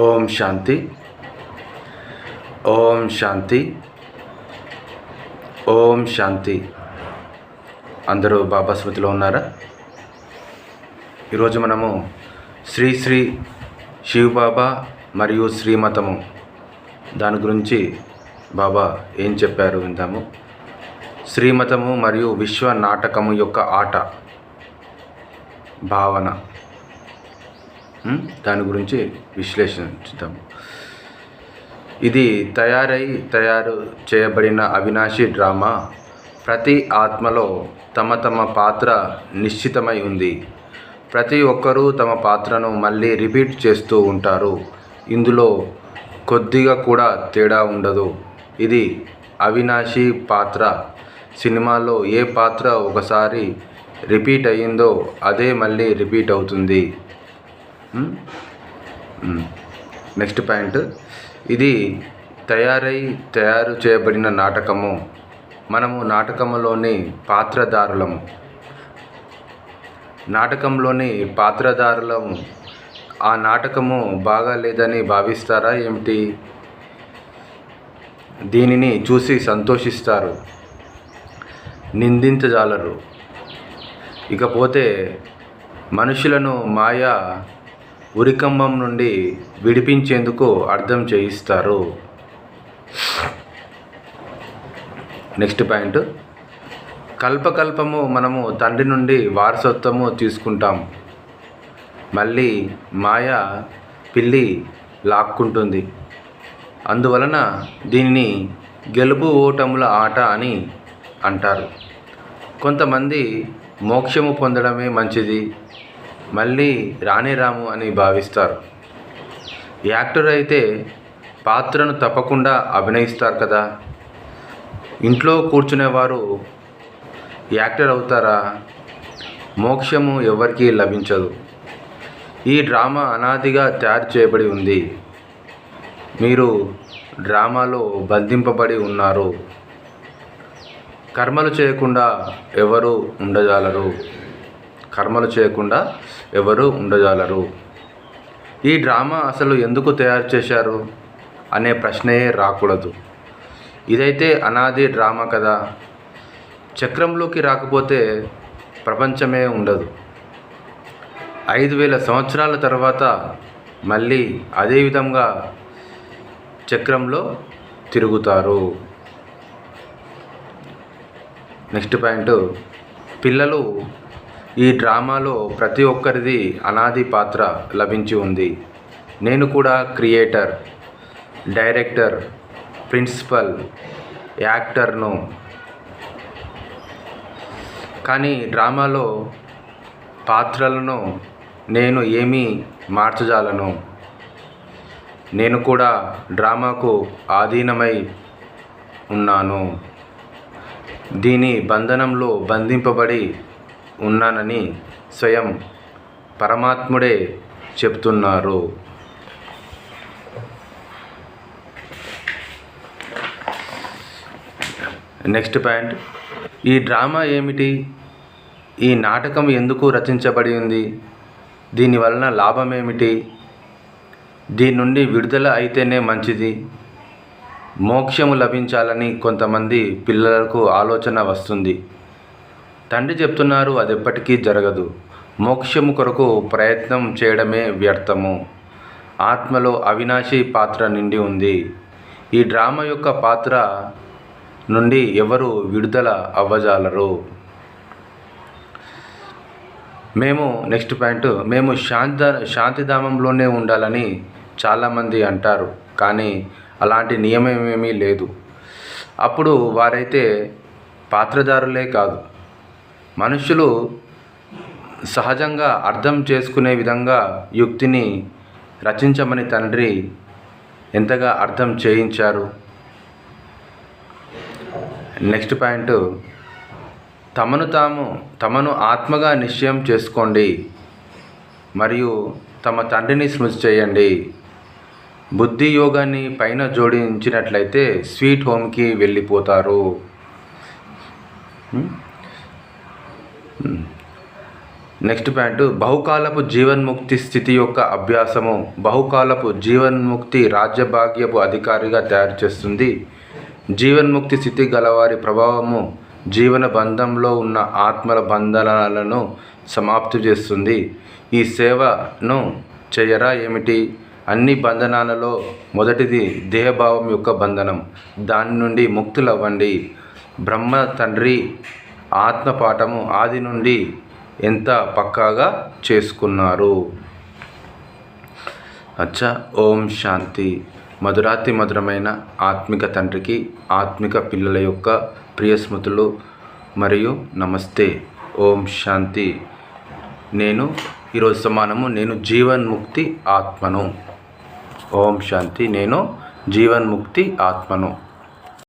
ఓం శాంతి. ఓం శాంతి. ఓం శాంతి. అందరూ బాబా స్మృతిలో ఉన్నారా? ఈరోజు మనము శ్రీ శ్రీ శివబాబా మరియు శ్రీమతము దాని గురించి బాబా ఏం చెప్పారు విందాము. శ్రీమతము మరియు విశ్వ నాటకము యొక్క ఆట భావన దాని గురించి విశ్లేషించుదాము. ఇది తయారు చేయబడిన అవినాశి డ్రామా. ప్రతి ఆత్మలో తమ తమ పాత్ర నిశ్చితమై ఉంది. ప్రతి ఒక్కరూ తమ పాత్రను మళ్ళీ రిపీట్ చేస్తూ ఉంటారు. ఇందులో కొద్దిగా కూడా తేడా ఉండదు. ఇది అవినాశి పాత్ర. సినిమాలో ఏ పాత్ర ఒకసారి రిపీట్ అయ్యిందో అదే మళ్ళీ రిపీట్ అవుతుంది. నెక్స్ట్ పాయింట్, ఇది తయారు చేయబడిన నాటకము. మనము నాటకంలోని పాత్రధారులము. ఆ నాటకము బాగాలేదని భావిస్తారా ఏమిటి? దీనిని చూసి సంతోషిస్తారు, నిందించజాలరు. ఇకపోతే మనుషులను మాయా ఉరికంబం నుండి విడిపించేందుకు అర్థం చేయిస్తారు. నెక్స్ట్ పాయింట్, కల్పకల్పము మనము తండ్రి నుండి వారసత్వము తీసుకుంటాం. మళ్ళీ మాయా పిల్లి లాక్కుంటుంది. అందువలన దీనిని గెలుపు ఓటముల ఆట అని అంటారు. కొంతమంది మోక్షము పొందడమే మంచిది, మళ్ళీ రాము అని భావిస్తారు. యాక్టర్ అయితే పాత్రను తప్పకుండా అభినయిస్తారు కదా. ఇంట్లో కూర్చునేవారు యాక్టర్ అవుతారా? మోక్షము ఎవరికీ లభించదు. ఈ డ్రామా అనాదిగా తయారు చేయబడి ఉంది. మీరు డ్రామాలో బంధింపబడి ఉన్నారు. కర్మలు చేయకుండా ఎవరు ఉండజాలరు. ఈ డ్రామా అసలు ఎందుకు తయారు చేశారు అనే ప్రశ్నయే రాకూడదు. ఇదైతే అనాది డ్రామా కదా. చక్రంలోకి రాకపోతే ప్రపంచమే ఉండదు. 5000 సంవత్సరాల తర్వాత మళ్ళీ అదే విధంగా చక్రంలో తిరుగుతారు. నెక్స్ట్ పాయింట్, పిల్లలు, ఈ డ్రామాలో ప్రతి ఒక్కరిది అనాది పాత్ర లభించి ఉంది. నేను కూడా క్రియేటర్, డైరెక్టర్, ప్రిన్సిపల్, యాక్టర్ను. కానీ డ్రామాలో పాత్రలను నేను ఏమీ మార్చజాలను. నేను కూడా డ్రామాకు ఆధీనమై ఉన్నాను. దీని బంధనంలో బంధింపబడి ఉన్నానని స్వయం పరమాత్ముడే చెప్తున్నారు. నెక్స్ట్ పాయింట్, ఈ డ్రామా ఏమిటి? ఈ నాటకం ఎందుకు రచించబడి ఉంది? దీనివలన లాభం ఏమిటి? దీని నుండి విడుదల అయితేనే మంచిది. మోక్షము లభించాలని కొంతమంది పిల్లలకు ఆలోచన వస్తుంది. తండ్రి చెప్తున్నారు, అది ఎప్పటికీ జరగదు. మోక్షము కొరకు ప్రయత్నం చేయడమే వ్యర్థము. ఆత్మలో అవినాశి పాత్ర నిండి ఉంది. ఈ డ్రామా యొక్క పాత్ర నుండి ఎవరు విడుదల అవ్వజాలరు. నెక్స్ట్ పాయింట్, మేము శాంతిధామంలోనే ఉండాలని చాలామంది అంటారు. కానీ అలాంటి నియమమేమీ లేదు. అప్పుడు వారైతే పాత్రధారులే కాదు. మనుషులు సహజంగా అర్థం చేసుకునే విధంగా యుక్తిని రచించమని తండ్రి ఎంతగా అర్థం చేయించారు. నెక్స్ట్ పాయింట్, తమను ఆత్మగా నిశ్చయం చేసుకోండి మరియు తమ తండ్రిని స్మృతి చేయండి. బుద్ధి యోగాన్ని పైన జోడించినట్లయితే స్వీట్ హోమ్కి వెళ్ళిపోతారు. నెక్స్ట్ పాయింట్, బహుకాలపు జీవన్ముక్తి స్థితి యొక్క అభ్యాసము బహుకాలపు జీవన్ముక్తి రాజ్యభాగ్యపు అధికారిగా తయారు చేస్తుంది. జీవన్ముక్తి స్థితి గలవారి ప్రభావము జీవన బంధంలో ఉన్న ఆత్మల బంధనాలను సమాప్తి చేస్తుంది. ఈ సేవను చేయరా ఏమిటి? అన్ని బంధనాలలో మొదటిది దేహభావం యొక్క బంధనం. దాని నుండి ముక్తులవ్వండి. బ్రహ్మ తండ్రి ఆత్మ పాఠము ఆది నుండి ఎంత పక్కాగా చేసుకున్నారు. అచ్చా. ఓం శాంతి. మధురాతి మధురమైన ఆత్మిక తండ్రికి ఆత్మిక పిల్లల యొక్క ప్రియ స్మృతులు మరియు నమస్తే. ఓం శాంతి. నేను ఈరోజు సమానము నేను జీవన్ముక్తి ఆత్మను. ఓం శాంతి. నేను జీవన్ముక్తి ఆత్మను.